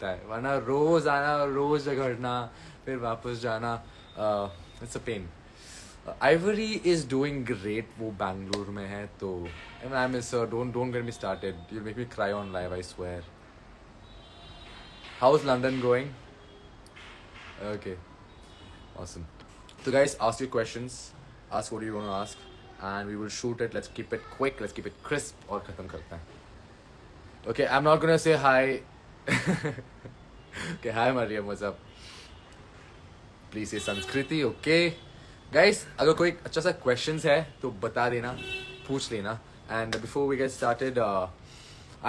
लगता है, वरना रोज आना रोज झगड़ना फिर वापस जाना, it's a pain. Ivory is doing great, वो बैंगलोर में है तो I miss her. Don't get me started, you make me cry on live, I swear. How is London going? Okay, awesome. So guys, ask your questions, ask what you want to ask, and we will shoot it. Let's keep it quick, let's keep it crisp, और खत्म करते हैं. Okay, I'm not gonna say hi. Okay, hi Mariam, what's up? Please say Sanskriti, okay? Guys, अगर कोई अच्छा सा questions है तो बता देना, पूछ लेना. And before we get started,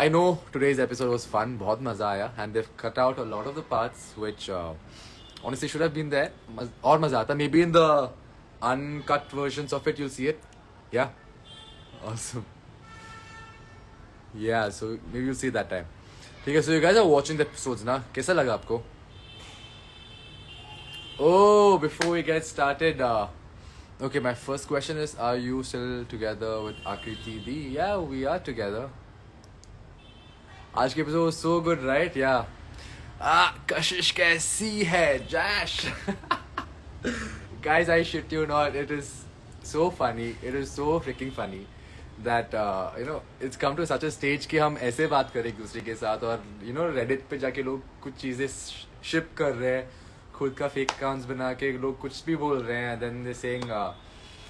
I know today's episode was fun, बहुत मजा आया, and they've cut out a lot of the parts which honestly should have been there. और मजा आता. Maybe in the uncut versions of it you'll see it. Yeah, awesome. Yeah, so maybe you'll see that time. ठीक है, so you guys are watching the episodes ना, कैसा लगा आपको? Oh, before we get started, okay, my first question is, are you still together with Akriti Di? Yeah, we are together. आज के episode was so good, right? Yeah. कशिश कैसी है Jash? Guys, I shit you not, it is so funny, it is so freaking funny that you know, it's come to such a stage कि हम ऐसे बात करें एक दूसरे के साथ, और you know, Reddit पे जाके लोग कुछ चीज़ें शिप कर रहे हैं, खुद का फेक अकाउंट्स बना के लोग कुछ भी बोल रहे हैं, then they're saying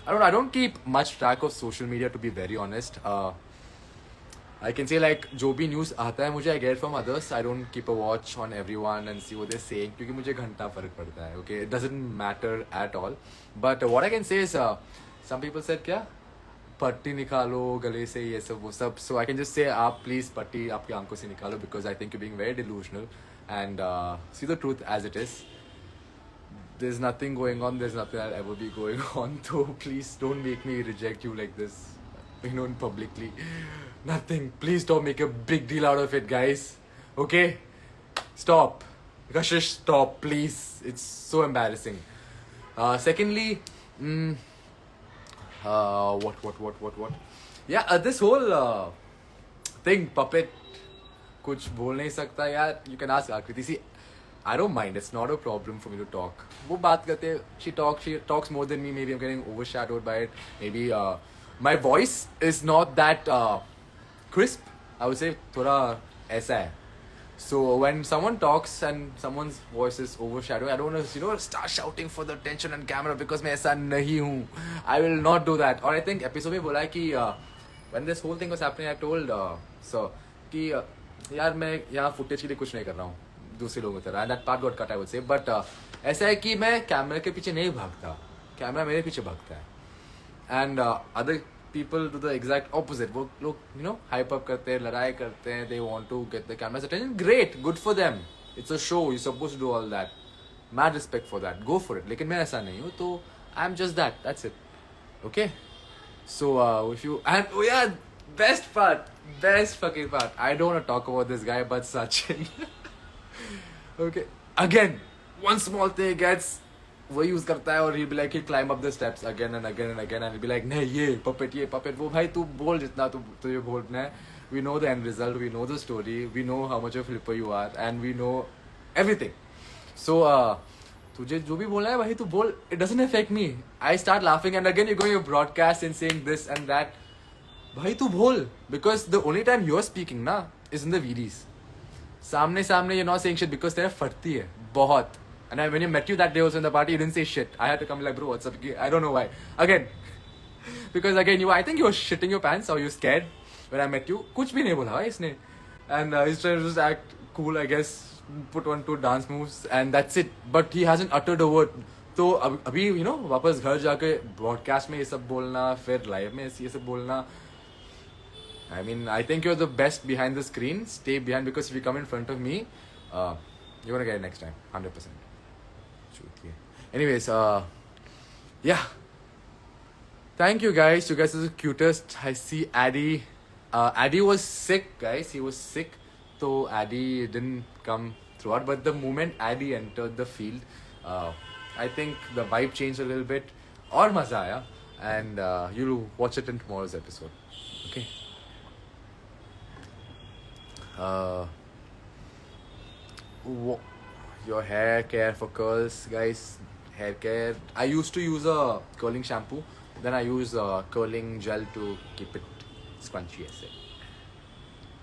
I don't keep much track of social media, to be very honest. I can say like जो भी न्यूज़ आता है मुझे, I get from others. I don't keep a watch on everyone and see what they're saying, क्योंकि मुझे घंटा फर्क पड़ता है. Okay, it doesn't matter at all. But what I can say is, some people said क्या, पट्टी निकालो गले से, ये सब वो सब. So I can just say, आप please पट्टी आपकी आंखों से निकालो, because I think you're being very delusional, and see the truth as it is. There's nothing going on, there's nothing that'll ever be going on, so please don't make me reject you like this, you know, publicly. Nothing. Please don't make a big deal out of it, guys. Okay? Stop. Kashish, stop, please. It's so embarrassing. Secondly, what? Yeah, this whole thing, puppet, कुछ बोल नहीं सकता यार. You can ask Akriti. See, I don't mind. It's not a problem for me to talk. वो बात करते हैं. She talks more than me. Maybe I'm getting overshadowed by it. Maybe my voice is not that crisp. I would say थोड़ा ऐसा है. So when someone talks and someone's voice is overshadowing, I don't want to, you know, start shouting for the attention on camera, because मैं ऐसा नहीं हूँ. I will not do that. और I think episode में बोला है कि when this whole thing was happening, I told sir कि यार मैं यहाँ footage के लिए कुछ नहीं कर रहा हूँ दूसरे लोगों की तरह. And that part got cut, I would say. But ऐसा है कि मैं कैमरा के पीछे नहीं भागता, कैमरा मेरे पीछे भागता है. And other people do the exact opposite. वो लोग, you know, hype up करते हैं, लड़ाई करते हैं, they want to get the camera's attention. Great, good for them. It's a show, you're supposed to do all that. Mad respect for that. Go for it. लेकिन मैं ऐसा नहीं हूँ, तो I'm just that. That's it. Okay? So if you, and oh yeah, best fucking part. I don't want to talk about this guy, but Sachin. Okay. Again, one small thing gets, वो use करता है, और he'll be like, he'll climb up the steps again and again and again, and he'll be like, नहीं ये puppet वो. भाई तू बोल जितना तुझे बोलना है. We know the end result, we know the story, we know how much of a flipper you are, and we know everything. So तुझे जो भी बोलना है भाई तू बोल. It doesn't affect me. I start laughing, and again you're going to broadcast and saying this and that. भाई तू बोल, because the only time you're speaking ना is in the VDs. सामने you're not saying shit, because तेरा फटती है बहुत. And when I met you that day also in the party, you didn't say shit. I had to come like, bro, what's up? I don't know why. Again, because again, I think you were shitting your pants, or you scared when I met you. कुछ भी नहीं बोला भाई इसने. And he's trying to just act cool, I guess. Put 1-2 dance moves, and that's it. But he hasn't uttered a word. तो अभी you know, वापस घर जाके broadcast में ये सब बोलना, फिर live में ये सब बोलना. I mean, I think you're the best behind the screen. Stay behind, because if you come in front of me, you're gonna get it next time, 100%. Anyways, yeah. Thank you guys. You guys are the cutest. I see Addy. Addy was sick, guys. He was sick. So Addy didn't come throughout. But the moment Addy entered the field, I think the vibe changed a little bit. और मजा आया. And you'll watch it in tomorrow's episode. Okay. Wo- Your hair care for curls, guys. Hair care. I used to use a curling shampoo. Then I use a curling gel to keep it scrunchy. I say.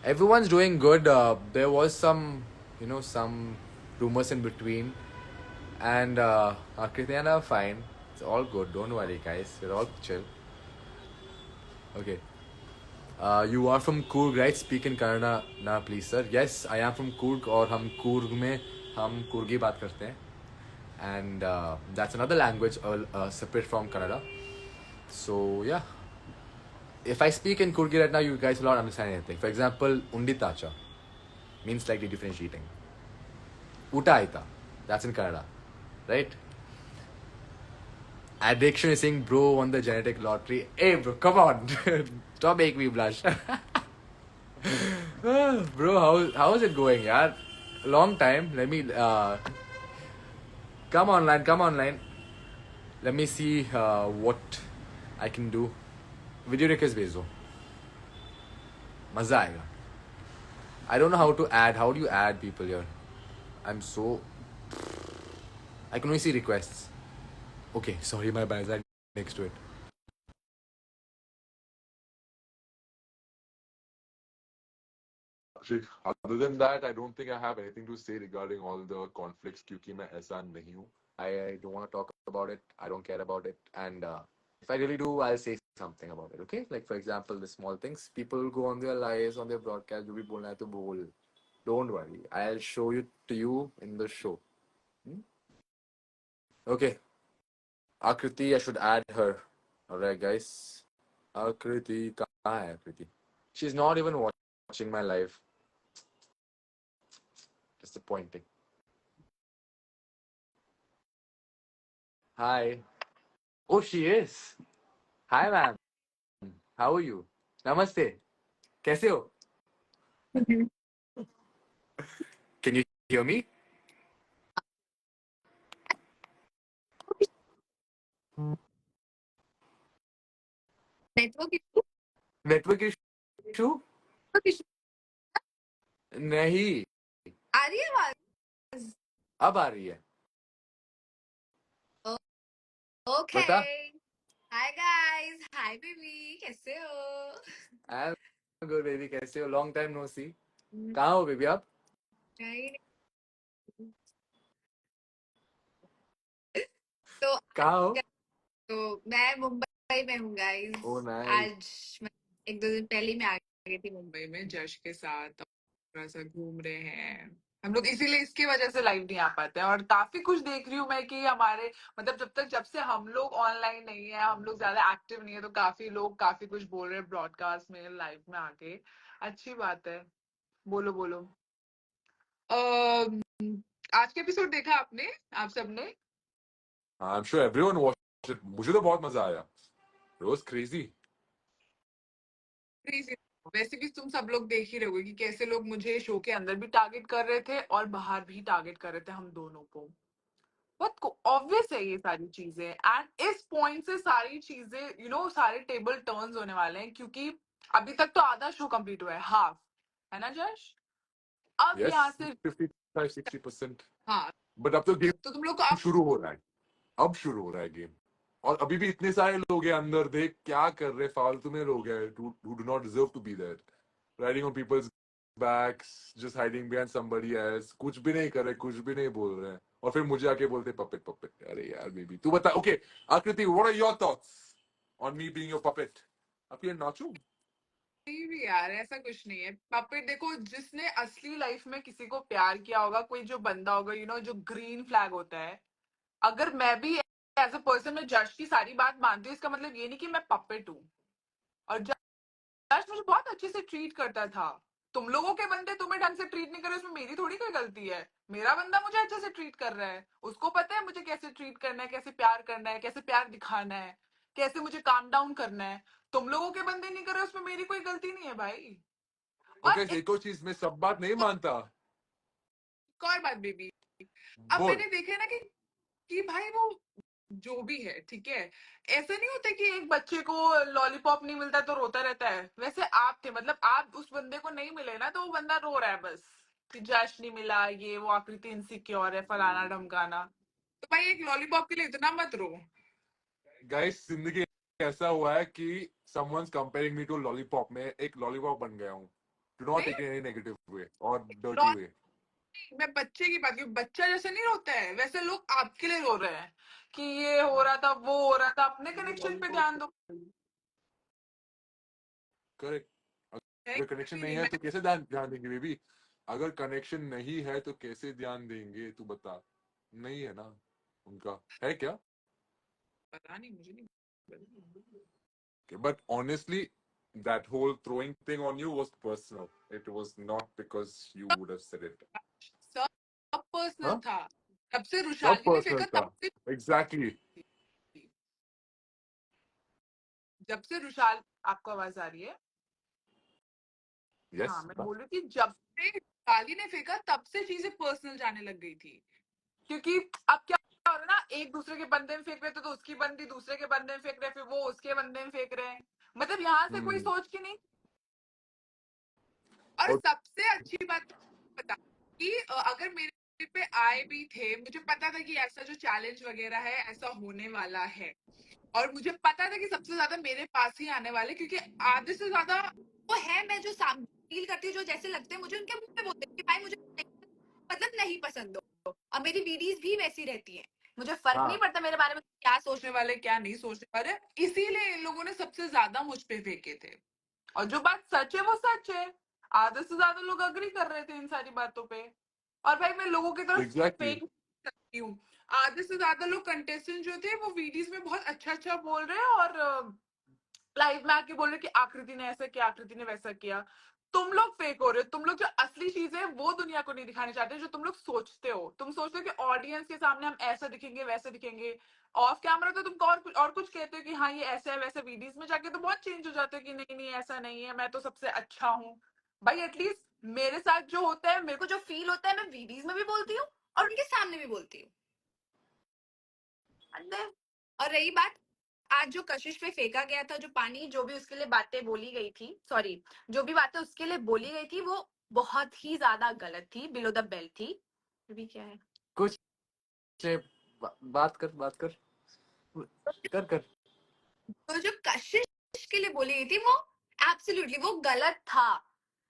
Everyone's doing good. There was some rumors in between, and Akriti and I are fine. It's all good. Don't worry, guys. We're all chill. Okay. You are from Coorg, right? Speak in Kannada, na please, sir. Yes, I am from Coorg, और हम Coorg में हम Coorgi बात करते हैं, and that's another language separate from Kannada. So yeah, if I speak in Coorgi right now, you guys will not understand anything. For example, unditacha means slightly different eating. Uta aita, that's in Kannada, right? Addiction is saying, bro, won the genetic lottery. Hey, bro, come on, stop making me blush. Bro, how is it going, yaar? Long time. Let me come online. Come online. Let me see what I can do. Video request भेज दो. मजा आएगा. I don't know how to add. How do you add people here? I'm so. I can only see requests. Okay, sorry, my bad. I'm next to it. Abhishek, other than that, I don't think I have anything to say regarding all the conflicts क्योंकि मैं ऐसा नहीं हूँ. I don't want to talk about it. I don't care about it. And if I really do, I'll say something about it. Okay? Like for example, the small things. People go on their lives, on their broadcast. जो भी बोलना है तो बोल. Don't worry. I'll show you to you in the show. Hmm? Okay. Akriti, I should add her. Alright, guys. Akriti, कहाँ है Akriti? She's not even watching my live. Disappointing. Hi. Oh, she is. Hi, ma'am. How are you? Namaste. कैसे हो? Can you hear me? Network issue network issue? Issue नहीं. आ रही है आवाज? अब आ रही है. ओके. बता. हाय गाइस, हाय बेबी, कैसे हो? I am good baby. कैसे हो? लॉन्ग टाइम नो सी. कहाँ हो बेबी आप? नहीं. तो कहाँ हो? तो मैं मुंबई में हूँ गाइस. ओ नाइस. आज मैं 1-2 दिन पहले ही मैं आ गई थी मुंबई में जश के साथ. थोड़ा सा घूम रहे हैं हम लोग, इसीलिए इसकी वजह से लाइव नहीं आ पाते हैं. और काफी कुछ देख रही हूँ मैं कि हमारे मतलब जब से हम लोग ऑनलाइन नहीं है, हम लोग ज्यादा एक्टिव नहीं है, तो काफी लोग काफी कुछ बोल रहे हैं ब्रॉडकास्ट में, लाइव में आके. अच्छी बात है. बोलो बोलो. आज के एपिसोड देखा आपने, आप सबने? I'm sure everyone watched it. मुझे तो बहुत मजा आया. It was crazy. Crazy. वैसे भी तुम सब लोग देख ही रहोगे कि कैसे लोग मुझे शो के अंदर भी टारगेट कर रहे थे और बाहर भी टारगेट कर रहे थे हम दोनों को. बहुत ऑब्वियस है ये सारी चीजें. एंड इस पॉइंट से सारी चीजें सारे टेबल टर्न्स होने वाले हैं, क्योंकि अभी तक तो आधा शो कंप्लीट हुआ है, हाफ. है ना जश? अब यहाँ Yes, से 55-60%. हाँ. But अब तो गेम तो तुम लोग को अब शुरू हो रहा है. अब शुरू हो रहा है गेम. और अभी भी इतने सारे लोग हैं अंदर. देख क्या कर रहे फालतू में लोग हैं who do not deserve to be there. Riding on people's backs, just hiding behind somebody else. कुछ भी नहीं कर रहे, कुछ भी नहीं बोल रहे हैं. और फिर मुझे आके बोलते पपेट पपेट. अरे यार बेबी तू बता. ओके आकृति, what are your thoughts on me being your puppet? आप ये नाचू. नहीं भी यार, ऐसा कुछ नहीं है. पपेट देखो, जिसने असली लाइफ में किसी को प्यार किया होगा, कोई जो बंदा होगा जो ग्रीन फ्लैग होता है, अगर मैं भी एज अ पर्सन में जज की सारी बात मानती हूँ, इसका मतलब ये नहीं कि मैं पपेट हूँ. और जज मुझे बहुत अच्छे से ट्रीट करता था. तुम लोगों के बंदे तुम्हें ढंग से ट्रीट नहीं कर रहे, उसमें मेरी थोड़ी कोई गलती है. मेरा बंदा मुझे अच्छे से ट्रीट कर रहा है, उसको पता है मुझे कैसे ट्रीट करना है, कैसे प्यार करना है, कैसे प्यार दिखाना है, कैसे मुझे काम डाउन करना है. तुम लोगों के बंदे नहीं कर रहे, उसमें मेरी कोई गलती नहीं है भाई. और ओके एक और चीज, मैं सब बात नहीं मानता. एक और बात बेबी, अब बोल. मैंने देखा है ना कि भाई वो जो भी है ठीक है. ऐसा नहीं होता कि एक बच्चे को लॉलीपॉप नहीं मिलता तो रोता रहता है. वैसे आप थे, मतलब आप उस बंदे को नहीं मिले ना, तो वो बंदा रो रहा है बस. कि जश नहीं मिला, ये वो, आकृति इनसिक्योर है, फलाना ढमकाना। तो भाई एक लॉलीपॉप के लिए इतना मत रो। गाइस जिंदगी ऐसा हुआ है कि someone's comparing me to lollipop. मैं एक लॉलीपॉप बन गया हूँ. Do not नहीं, take it in any negative way or dirty law- way. मैं बच्चे की बात की, बच्चा जैसे नहीं रोता है वैसे लोग आपके लिए रो रहे हैं कि ये हो रहा था, वो हो रहा था। अपने कनेक्शन पे ध्यान दो। करेक्ट. है अगर कि कनेक्शन नहीं नहीं? है मैं तो कैसे ध्यान ध्यान देंगे बेबी. अगर कनेक्शन नहीं है तो कैसे ध्यान देंगे तू बता. नहीं है ना उनका. है क्या. पता नहीं, मुझे नहीं। But honestly, that whole throwing thing on you was personal. It was not because you would have said it. सब पर्सनल Huh? था। तब से सब रुशाली ने फेंका, personal था. तब से। Exactly. जब से रुशाल, आपको आवाज आ रही है? हाँ, Yes. मैं बोल रही थी जब से रुशाली ने फेंका तब से चीजें पर्सनल जाने लग गई थी। क्योंकि अब क्या हो रहा है ना, एक दूसरे के बंदे में फेंक रहे थे तो उसकी बंदी दूसरे के बंदे में फेंक रहे, फिर वो उसके बंदे में फेंक रहे हैं। मतलब यहाँ से कोई Hmm. सोच के नहीं। और और सबसे अच्छी बात पता कि अगर मेरे पे आए भी थे, मुझे पता था कि ऐसा जो चैलेंज वगैरह है ऐसा होने वाला है। और मुझे पता था कि सबसे ज्यादा मेरे पास ही आने वाले, क्योंकि आधे से ज्यादा वो है, मैं जो फील करती हूँ, जो जैसे लगते हैं मुझे, उनके मुंह पे बोलते हैं कि भाई मुझे मतलब नहीं पसंद हो। और मेरी वीडियोस भी वैसी रहती है। मुझे फर्क नहीं हाँ पड़ता मेरे बारे में क्या सोचने वाले, क्या नहीं सोचने वाले। इसीलिए इन लोगों ने सबसे ज्यादा मुझ पे फेंके थे। और जो बात सच है वो सच है। आधे से ज्यादा लोग अग्री कर रहे थे इन सारी बातों पे। और भाई मैं लोगों की तरफ एग्जैक्टली. फेक सकती हूँ। आधे से ज्यादा लोग कंटेस्टेंट जो थे वो वीडियोस में बहुत अच्छा अच्छा बोल रहे हैं, और लाइव में आके बोल रहे कि आकृति ने ऐसा किया, आकृति ने वैसा किया। तुम लोग फेक हो रहे हो। तुम लोग जो असली चीजें वो दुनिया को नहीं दिखाने चाहते, जो तुम लोग सोचते हो। तुम सोचते हो कि ऑडियंस के सामने हम ऐसा दिखेंगे, वैसे दिखेंगे। ऑफ कैमरा तो तुम और कुछ कहते हो कि हाँ ये ऐसा है वैसे, वीडियोस में जाके तो बहुत चेंज हो जाते हो कि नहीं नहीं ऐसा नहीं है, मैं तो सबसे अच्छा हूँ। भाई एटलीस्ट मेरे साथ जो होता है, मेरे को जो फील होता है, मैं वीडियोस में भी बोलती हूँ और उनके सामने भी बोलती हूँ। और रही बात आज जो कशिश पे फेंका गया था, जो पानी, जो भी उसके लिए बातें बोली गई थी, सॉरी, जो भी बातें उसके लिए बोली गई थी, वो बहुत ही ज्यादा गलत थी, बिलो द बेल्ट थी। अभी क्या है, कुछ नहीं, बात कर कर कर. तो जो कशिश के लिए बोली गई थी वो एब्सोल्युटली वो गलत था।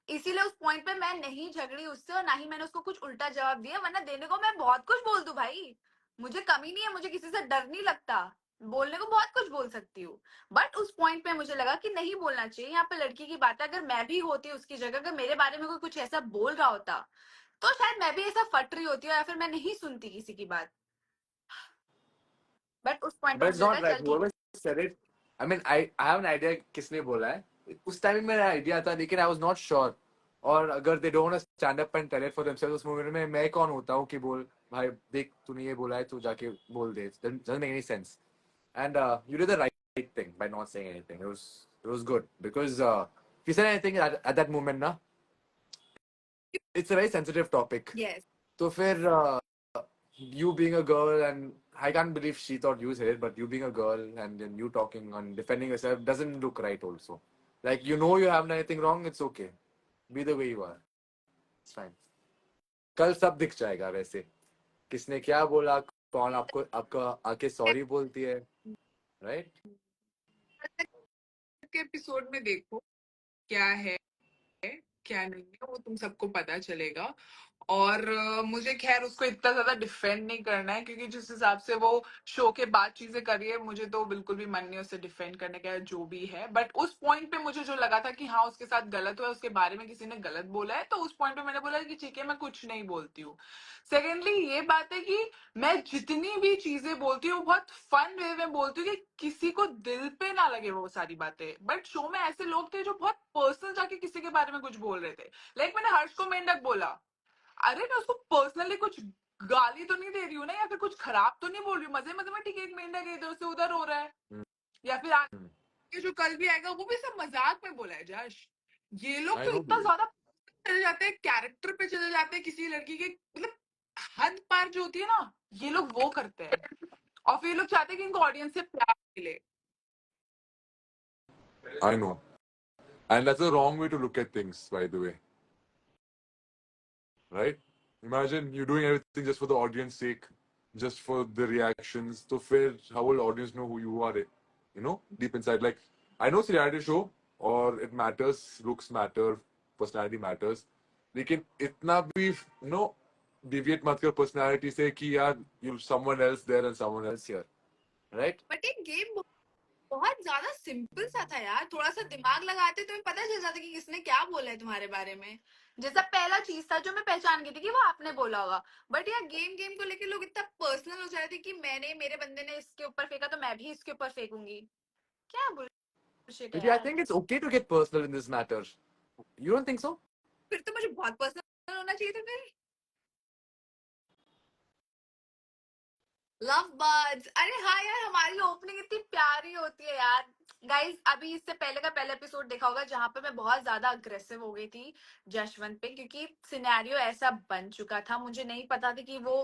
इसीलिए उस पॉइंट पे मैं नहीं झगड़ी उससे, और ना ही मैंने उसको कुछ उल्टा जवाब दिया। वरना देने को मैं बहुत कुछ बोल दूं भाई, मुझे कमी नहीं है, मुझे किसी से डर नहीं लगता, बोलने को बहुत कुछ बोल सकती हूँ। बट उस पॉइंट पे मुझे लगा कि नहीं बोलना चाहिए। यहाँ पे लड़की की बात है, अगर मैं भी होती उसकी जगह, अगर मेरे बारे में कोई कुछ ऐसा बोल रहा होता तो शायद मैं भी ऐसा फट रही होती या फिर मैं नहीं सुनती किसी की बात। बट उस पॉइंट पे But it's मुझे लगा not right. चल ठीक Whoever said it, I mean, I have an idea किसने बोला है. उस टाइम में मेरा आइडिया था, लेकिन I was not sure. और अगर they don't want to stand up and tell it for themselves उस मोमेंट में, मैं कौन होता हूँ कि बोल भाई देख तूने ये बोला है तू जाके बोल दे. It doesn't make any sense. And you did the right thing by not saying anything. It was good because if you said anything at that moment ना, it's a very sensitive topic. है। Yes, तो फिर you being a girl, and I can't believe she thought you said it, but you being a girl and then you talking and defending yourself doesn't look right also. Like you know you haven't done anything wrong, it's okay. Be the way you are. It's fine. कल सब दिख जाएगा वैसे. किसने क्या बोला, कौन आपको आपका आके सॉरी बोलती है, right? के एपिसोड में देखो क्या है क्या नहीं है, वो तुम सबको पता चलेगा। और मुझे खैर उसको इतना ज्यादा डिफेंड नहीं करना है, क्योंकि जिस हिसाब से वो शो के बाद चीजें कर रही है, मुझे तो बिल्कुल भी मन नहीं उसे डिफेंड करने का, जो भी है। बट उस पॉइंट पे मुझे जो लगा था कि हाँ उसके साथ गलत हुआ है, उसके बारे में किसी ने गलत बोला है, तो उस पॉइंट पे मैंने बोला कि ठीक है मैं कुछ नहीं बोलती हूँ। सेकेंडली ये बात है कि मैं जितनी भी चीजें बोलती हूँ बहुत फन वे में बोलती हूँ कि किसी को दिल पे ना लगे वो सारी बातें। बट शो में ऐसे लोग थे जो बहुत पर्सनल जाके किसी के बारे में कुछ बोल रहे थे। लाइक मैंने हर्ष को मेंढक बोला, अरे मैं उसको पर्सनली कुछ गाली तो नहीं दे रही हूँ ना, या फिर कुछ खराब तो नहीं बोल रही हूँ, मजे मजे में ठीक है एक मेंढक इधर से उधर हो रहा है। या फिर आगे जो कल भी आएगा वो भी सब मजाक में बोला है जश। ये लोग I तो know, इतना baby. ज्यादा चले जाते हैं, कैरेक्टर पे चले जाते हैं किसी लड़की के, मतलब हद पार जो होती है ना, ये लोग वो करते हैं। और फिर ये लोग चाहते हैं कि इनको ऑडियंस से प्यार मिले। I know. And that's the wrong way to look at things, by the way. right? Imagine you doing everything just for the audience sake, just for the reactions. So fair, how will audience know who you are? You know, deep inside. Like I know it's a reality show or it matters, looks matter, personality matters. लेकिन इतना भी deviate मत कर personality से कि यार you someone else there and someone else here, right? But एक game बहुत ज्यादा सिंपल सा था यार, थोड़ा सा दिमाग लगाते तो पता चल जाता कि किसने क्या बोला है तुम्हारे बारे में। जैसा पहला चीज था जो मैं पहचान गई थी कि वो आपने बोला होगा, बट यार गेम गेम को लेकर लोग इतना पर्सनल हो जा रहे थे कि मैंने मेरे बंदे ने इसके ऊपर फेंका तो मैं भी इसके ऊपर फेंकूंगी। क्या बुllshit है Maybe I यार। think it's okay to get personal in this matter. You don't think so? फिर तो मुझे बहुत पर्सनल होना चाहिए था फिर। लव बर्ड्स, अरे हाँ यार, हमारी ओपनिंग इतनी प्यारी होती है यार। गाइस, अभी इससे पहले का पहला एपिसोड देखा होगा जहां पे मैं बहुत ज्यादा अग्रेसिव हो गई थी जशवंत पे, क्योंकि सिनेरियो ऐसा बन चुका था। मुझे नहीं पता था कि वो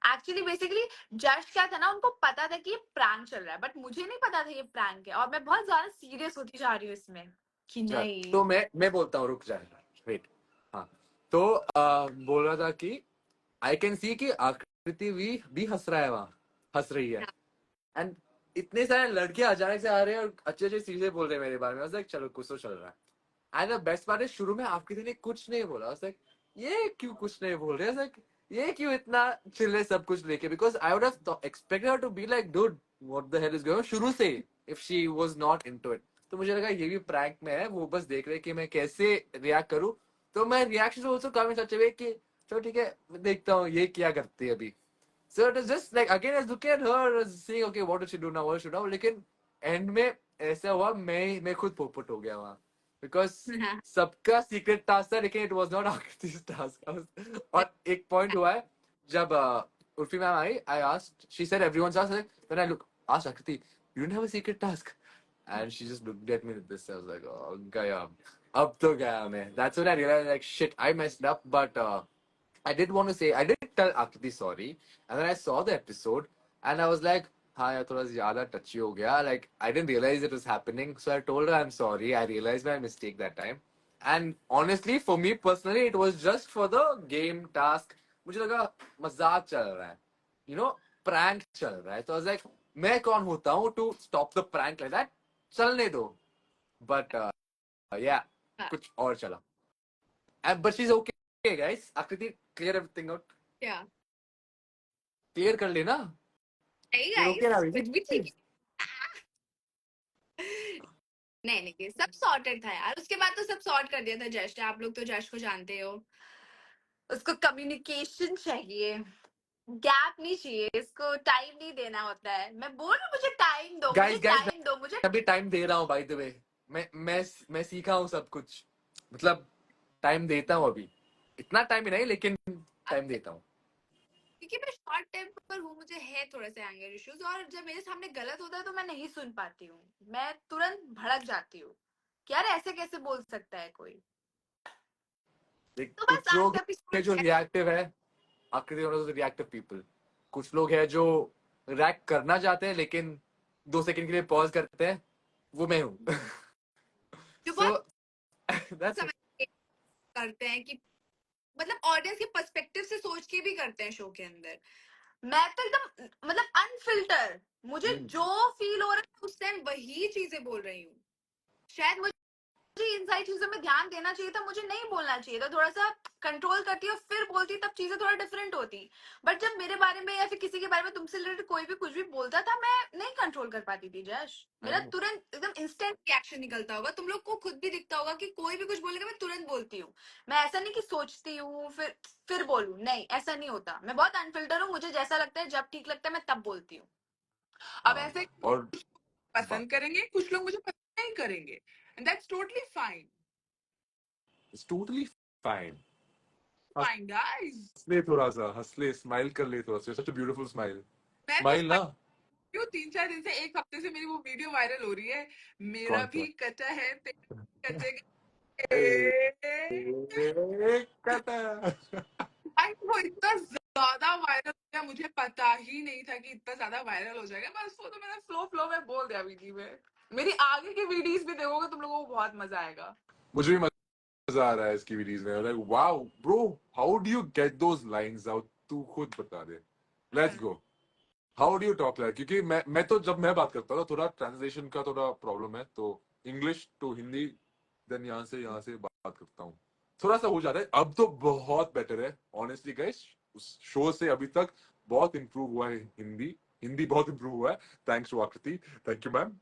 एक्चुअली बेसिकली जश क्या था ना, उनको पता था कि ये प्रैंक चल रहा है, बट मुझे नहीं पता था ये प्रैंक है, और मैं बहुत ज्यादा सीरियस होती जा रही हूँ इसमें कि चल, नहीं। तो मैं बोलता हूँ, रुक जाए, वेट। हाँ, तो बोल रहा था कि आई कैन सी कि आकृति भी हंस रहा है, वहां हंस रही है, एंड इतने सारे लड़के अचानक से आ रहे हैं और अच्छे अच्छे चीजें बोल रहे हैं मेरे बारे में। लाइक चलो कुछ तो चल रहा है। एंड द बेस्ट पार्ट है, शुरू में आकृति ने कुछ नहीं बोला। लाइक ये क्यों कुछ नहीं बोल रहे, लाइक ये क्यों इतना चिल है सब कुछ लेके, because I would have expected her to be like dude what the hell is going शुरू से, if she was not into it. तो मुझे लगा ये भी प्रैंक में है, वो बस देख रहे कि मैं कैसे रिएक्ट करूं। तो मैं रिएक्शन ऑल्सो कम सच वे कि चलो ठीक है, मैं देखता हूँ ये क्या करती है अभी। So it is just like again I was looking at her as saying okay what did she do now, what did she do now, लेकिन एंड में ऐसा हुआ मैं खुद पोपट हो गया वहां, बिकॉज सबका सीक्रेट टास्क था लेकिन इट वाज नॉट आकृति's टास्क। और एक पॉइंट हुआ है जब Urfi ma'am I, I asked, she said everyone's asked, then I look asked Akriti, you didn't have a secret task, and she just looked at me with this. I was like, oh गया, अब तो गया मैं। That's when I realized like shit I messed up, but I did want to say, I did tell Akriti sorry, and then I saw the episode, and I was like, हाँ यार थोड़ा ज़्यादा touchy हो गया, like I didn't realize it was happening, so I told her I'm sorry, I realized my mistake that time, and honestly for me personally it was just for the game task, मुझे लगा मजाक चल रहा है, you know, prank चल रहा है, तो I was like, मैं कौन होता हूँ to stop the prank like that, चलने दो, but yeah, कुछ और चला, but she's okay guys, Akriti clear everything out. क्या क्लियर कर लेना, नहीं you're okay guys, now, is कुछ भी ठीक it? है। नहीं नहीं, सब सॉर्टेड था यार। उसके बाद तो सब सॉर्ट कर दिया था जश ने। आप लोग तो जश को जानते हो, उसको कम्युनिकेशन चाहिए, गैप नहीं चाहिए, इसको टाइम नहीं देना होता है। मैं बोल रही हूँ, मुझे टाइम दो, मुझे गाइस गाइस टाइम दो, मुझे। मैं अभी टाइम दे रहा हूँ बाय द वे, मैं सीखा हूँ सब कुछ, मतलब टाइम देता हूँ अभी, इतना टाइम ही नहीं लेकिन टाइम देता हूँ। क्योंकि मैं शॉर्ट टेम्पर हूँ, मुझे है थोड़े से एंगर इश्यूज, और जब मेरे सामने गलत होता है तो मैं नहीं सुन पाती हूँ, मैं तुरंत भड़क जाती हूँ कि यार ऐसे कैसे बोल सकता है कोई। देख, तो बस कुछ आज लोग का हैं जो एपिसोड। रिएक्टिव है, आखिरी रिएक्टिव पीपल, कुछ लोग हैं जो रिएक्ट करना चाहते हैं लेकिन 2 सेकंड के लिए पॉज करते हैं, वो मैं हूँ। जो सो बहुत दैट्स समझ के करते हैं कि मतलब ऑडियंस के पर्सपेक्टिव से सोच के भी करते हैं शो के अंदर। मैं तो एकदम मतलब अनफिल्टर, मुझे इट। जो फील हो रहा है उस टाइम वही चीजें बोल रही हूँ। शायद मुझे इन सारी चीजों में ध्यान देना चाहिए था, मुझे नहीं बोलना चाहिए था, थोड़ा सा कंट्रोल करती और फिर बोलती, तब चीजें थोड़ा डिफरेंट होती। बट जब मेरे बारे में या फिर किसी के बारे में तुमसे रिलेटेड कोई भी कुछ भी बोलता था, मैं नहीं कंट्रोल कर पाती थी जश। मेरा तुरंत एकदम इंस्टेंट रिएक्शन निकलता होगा, तुम लोग को खुद भी दिखता होगा कि कोई भी कुछ बोलेगा मैं तुरंत बोलती हूँ। मैं ऐसा नहीं कि सोचती हूँ फिर बोलूँ, नहीं ऐसा नहीं होता। मैं बहुत अनफिल्टर हूँ, मुझे जैसा लगता है जब ठीक लगता है मैं तब बोलती हूँ। अब ऐसे और पसंद करेंगे, कुछ लोग मुझे पसंद नहीं करेंगे, and that's totally fine. it's totally fine. Fine guys. हंस ले थोड़ा सा, हंस ले, स्माइल कर ले थोड़ा सा, such a beautiful smile. मैं तो स्माइल ना, क्यों 3-4 दिन से, एक हफ्ते से मेरी वो वीडियो वायरल हो रही है, मेरा कौन भी सा? कचा है तेरे कचे कटा। भाई वो इतना ज्यादा वायरल हो गया, मुझे पता ही नहीं था कि इतना ज्यादा वायरल हो जाएगा। बस वो तो मैंने फ्लो में बोल दिया वीडियो में। मेरी आगे की वीडियोस भी देखोगे तुम लोगों को बहुत मजा आएगा। मुझे भी मजा आ रहा है इसकी वीडियोस में, like wow bro, how do you get those lines out, तू खुद बता दे, let's go. How do you talk like, क्योंकि मैं तो जब मैं बात करता हूँ तो थोड़ा ट्रांसलेशन का थोड़ा प्रॉब्लम है, तो इंग्लिश टू हिंदी, देन यहाँ से बात करता हूँ, थोड़ा सा हो जाता है। अब तो बहुत बेटर है ऑनेस्टली गाइस, उस शो से अभी तक बहुत इंप्रूव हुआ है हिंदी, हिंदी बहुत इंप्रूव हुआ है, थैंक्स टू आकृति, थैंक यू मैम।